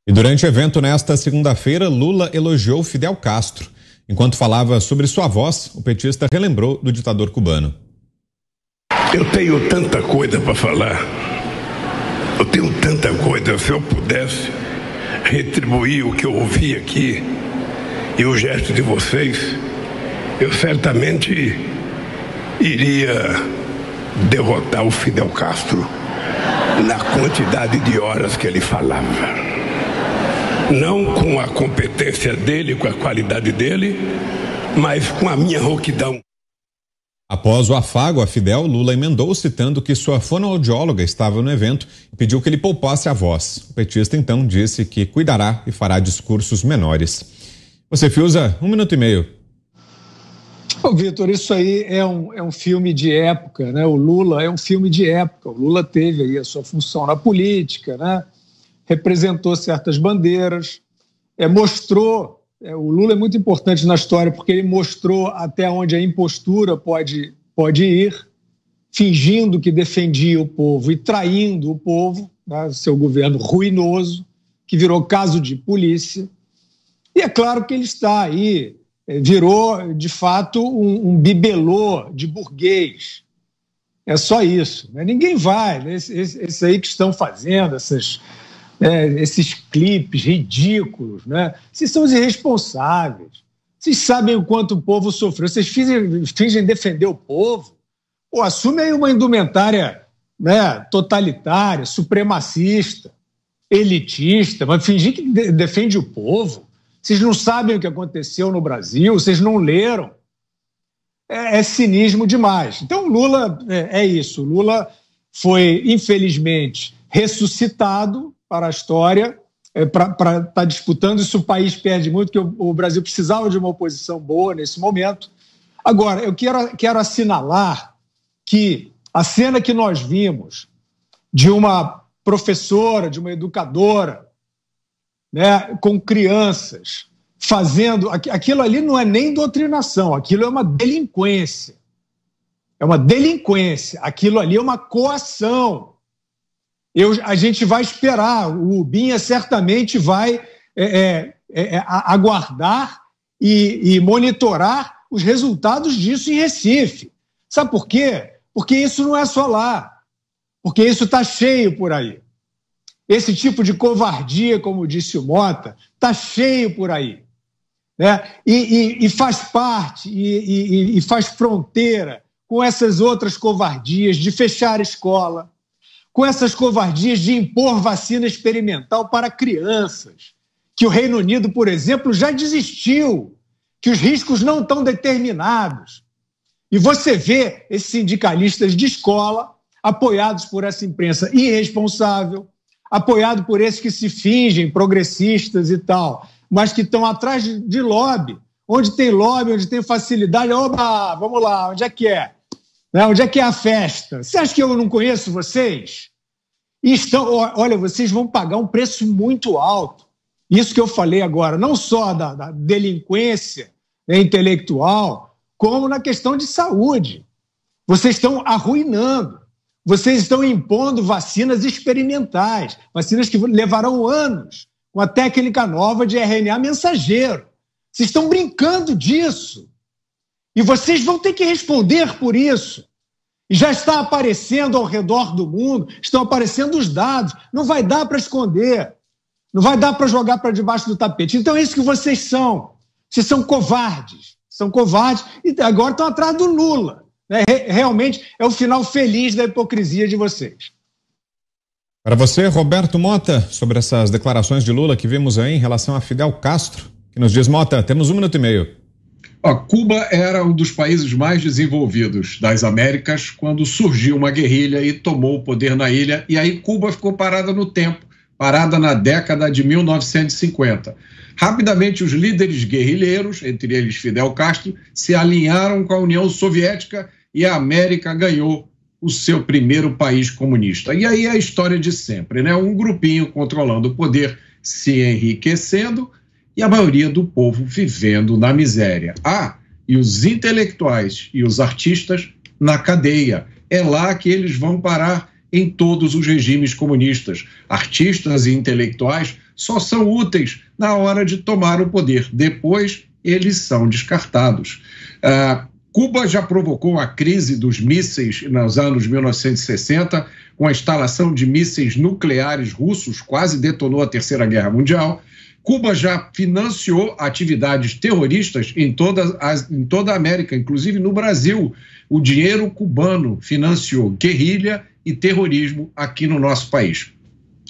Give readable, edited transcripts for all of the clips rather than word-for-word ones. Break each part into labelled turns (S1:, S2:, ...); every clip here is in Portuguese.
S1: E durante o evento nesta segunda-feira, Lula elogiou Fidel Castro. Enquanto falava sobre sua voz, o petista relembrou do ditador cubano.
S2: Eu tenho tanta coisa para falar. Eu tenho tanta coisa. Se eu pudesse retribuir o que eu ouvi aqui e o gesto de vocês, eu certamente iria derrotar o Fidel Castro na quantidade de horas que ele falava. Não com a competência dele, com a qualidade dele, mas com a minha rouquidão.
S1: Após o afago a Fidel, Lula emendou citando que sua fonoaudióloga estava no evento e pediu que ele poupasse a voz. O petista então disse que cuidará e fará discursos menores. Você, Fiuza, 1 minuto e meio.
S3: Ô, Vitor, isso aí é um filme de época, né? O Lula é um filme de época. O Lula teve aí a sua função na política, né? Representou certas bandeiras, mostrou... o Lula é muito importante na história porque ele mostrou até onde a impostura pode ir, fingindo que defendia o povo e traindo o povo, né? Seu governo ruinoso, que virou caso de polícia. E é claro que ele está aí, virou, de fato, um bibelô de burguês. É só isso, né? Ninguém vai, né? Esses aí que estão fazendo esses clipes ridículos, né? Vocês são os irresponsáveis. Vocês sabem o quanto o povo sofreu. Vocês fingem defender o povo. Pô, assume aí uma indumentária, né, totalitária, supremacista, elitista, mas fingir que defende o povo. Vocês não sabem o que aconteceu no Brasil, vocês não leram. É cinismo demais. Então, o Lula é isso. O Lula foi, infelizmente, ressuscitado para a história, para estar disputando. Isso o país perde muito, porque o Brasil precisava de uma oposição boa nesse momento. Agora, eu quero assinalar que a cena que nós vimos de uma professora, de uma educadora, né, com crianças, fazendo... Aquilo ali não é nem doutrinação, aquilo é uma delinquência. É uma delinquência. Aquilo ali é uma coação. A gente vai esperar, o Binha certamente vai aguardar e monitorar os resultados disso em Recife. Sabe por quê? Porque isso não é só lá, porque isso está cheio por aí. Esse tipo de covardia, como disse o Mota, está cheio por aí, né? E faz parte, e faz fronteira com essas outras covardias de fechar a escola, com essas covardias de impor vacina experimental para crianças, que o Reino Unido, por exemplo, já desistiu, que os riscos não estão determinados. E você vê esses sindicalistas de escola apoiados por essa imprensa irresponsável, apoiado por esses que se fingem progressistas e tal, mas que estão atrás de lobby. Onde tem lobby, onde tem facilidade, oba, vamos lá, onde é que é? Onde é que é a festa? Você acha que eu não conheço vocês? Olha, vocês vão pagar um preço muito alto. Isso que eu falei agora, não só da delinquência, né, intelectual, como na questão de saúde. Vocês estão arruinando. Vocês estão impondo vacinas experimentais, vacinas que levarão anos, com a técnica nova de RNA mensageiro. Vocês estão brincando disso. E vocês vão ter que responder por isso. E já está aparecendo ao redor do mundo, estão aparecendo os dados. Não vai dar para esconder. Não vai dar para jogar para debaixo do tapete. Então é isso que vocês são. Vocês são covardes. São covardes e agora estão atrás do Lula. Realmente é o final feliz da hipocrisia de vocês.
S1: Para você, Roberto Mota, sobre essas declarações de Lula que vimos aí em relação a Fidel Castro, que nos diz, Mota, temos 1 minuto e meio.
S4: Cuba era um dos países mais desenvolvidos das Américas quando surgiu uma guerrilha e tomou o poder na ilha, e aí Cuba ficou parada no tempo, parada na década de 1950. Rapidamente, os líderes guerrilheiros, entre eles Fidel Castro, se alinharam com a União Soviética e a América ganhou o seu primeiro país comunista. E aí é a história de sempre, né? Um grupinho controlando o poder, se enriquecendo, e a maioria do povo vivendo na miséria. E os intelectuais e os artistas na cadeia. É lá que eles vão parar em todos os regimes comunistas. Artistas e intelectuais só são úteis na hora de tomar o poder. Depois, eles são descartados. Cuba já provocou a crise dos mísseis nos anos 1960, com a instalação de mísseis nucleares russos, quase detonou a Terceira Guerra Mundial. Cuba já financiou atividades terroristas em toda a América, inclusive no Brasil. O dinheiro cubano financiou guerrilha e terrorismo aqui no nosso país.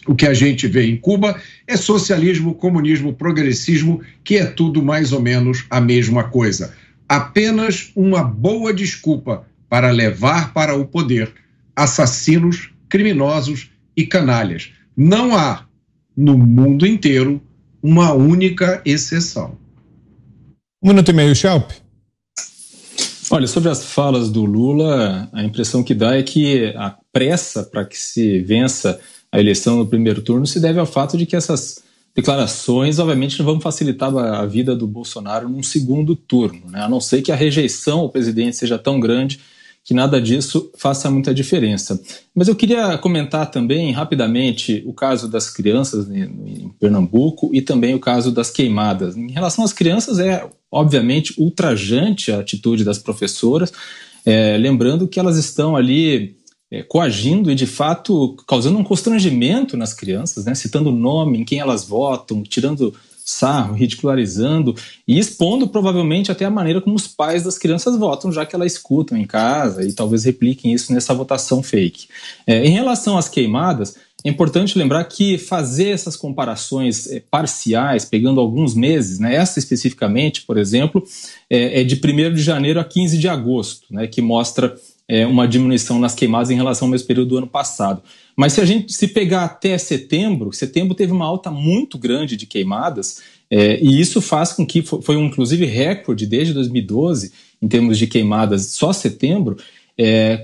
S4: O que a gente vê em Cuba é socialismo, comunismo, progressismo, que é tudo mais ou menos a mesma coisa. Apenas uma boa desculpa para levar para o poder assassinos, criminosos e canalhas. Não há, no mundo inteiro, uma única exceção.
S1: 1 minuto e meio, Schelp.
S5: Olha, sobre as falas do Lula, a impressão que dá é que a pressa para que se vença a eleição no primeiro turno se deve ao fato de que essas declarações, obviamente, não vão facilitar a vida do Bolsonaro num segundo turno, né? A não ser que a rejeição ao presidente seja tão grande que nada disso faça muita diferença. Mas eu queria comentar também, rapidamente, o caso das crianças em Pernambuco e também o caso das queimadas. Em relação às crianças, é obviamente ultrajante a atitude das professoras, lembrando que elas estão ali coagindo e, de fato, causando um constrangimento nas crianças, né? Citando o nome, em quem elas votam, tirando sarro, ridicularizando e expondo provavelmente até a maneira como os pais das crianças votam, já que elas escutam em casa e talvez repliquem isso nessa votação fake. Em relação às queimadas, é importante lembrar que fazer essas comparações parciais, pegando alguns meses, né, essa especificamente, por exemplo, é de 1º de janeiro a 15 de agosto, né, que mostra uma diminuição nas queimadas em relação ao mesmo período do ano passado. Mas se a gente se pegar até setembro teve uma alta muito grande de queimadas, e isso faz com que foi inclusive recorde desde 2012 em termos de queimadas, só setembro.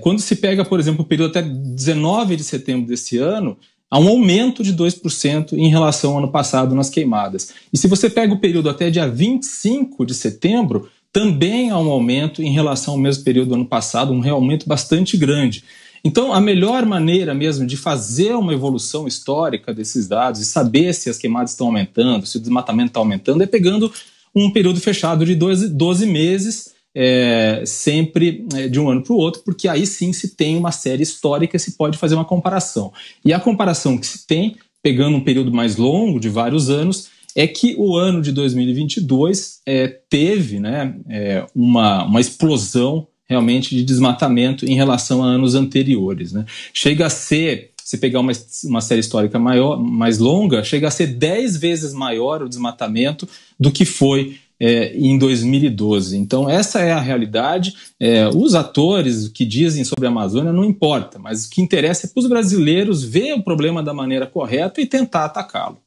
S5: Quando se pega, por exemplo, o período até 19 de setembro desse ano, há um aumento de 2% em relação ao ano passado nas queimadas. E se você pega o período até dia 25 de setembro, também há um aumento em relação ao mesmo período do ano passado, um aumento bastante grande. Então, a melhor maneira mesmo de fazer uma evolução histórica desses dados e saber se as queimadas estão aumentando, se o desmatamento está aumentando, é pegando um período fechado de 12 meses, sempre de um ano para o outro, porque aí sim se tem uma série histórica e se pode fazer uma comparação. E a comparação que se tem, pegando um período mais longo, de vários anos, é que o ano de 2022 teve, né, uma explosão realmente de desmatamento em relação a anos anteriores, né? Chega a ser, se pegar uma série histórica mais longa, chega a ser 10 vezes maior o desmatamento do que foi em 2012. Então essa é a realidade. Os atores, o que dizem sobre a Amazônia não importa, mas o que interessa é para os brasileiros ver o problema da maneira correta e tentar atacá-lo.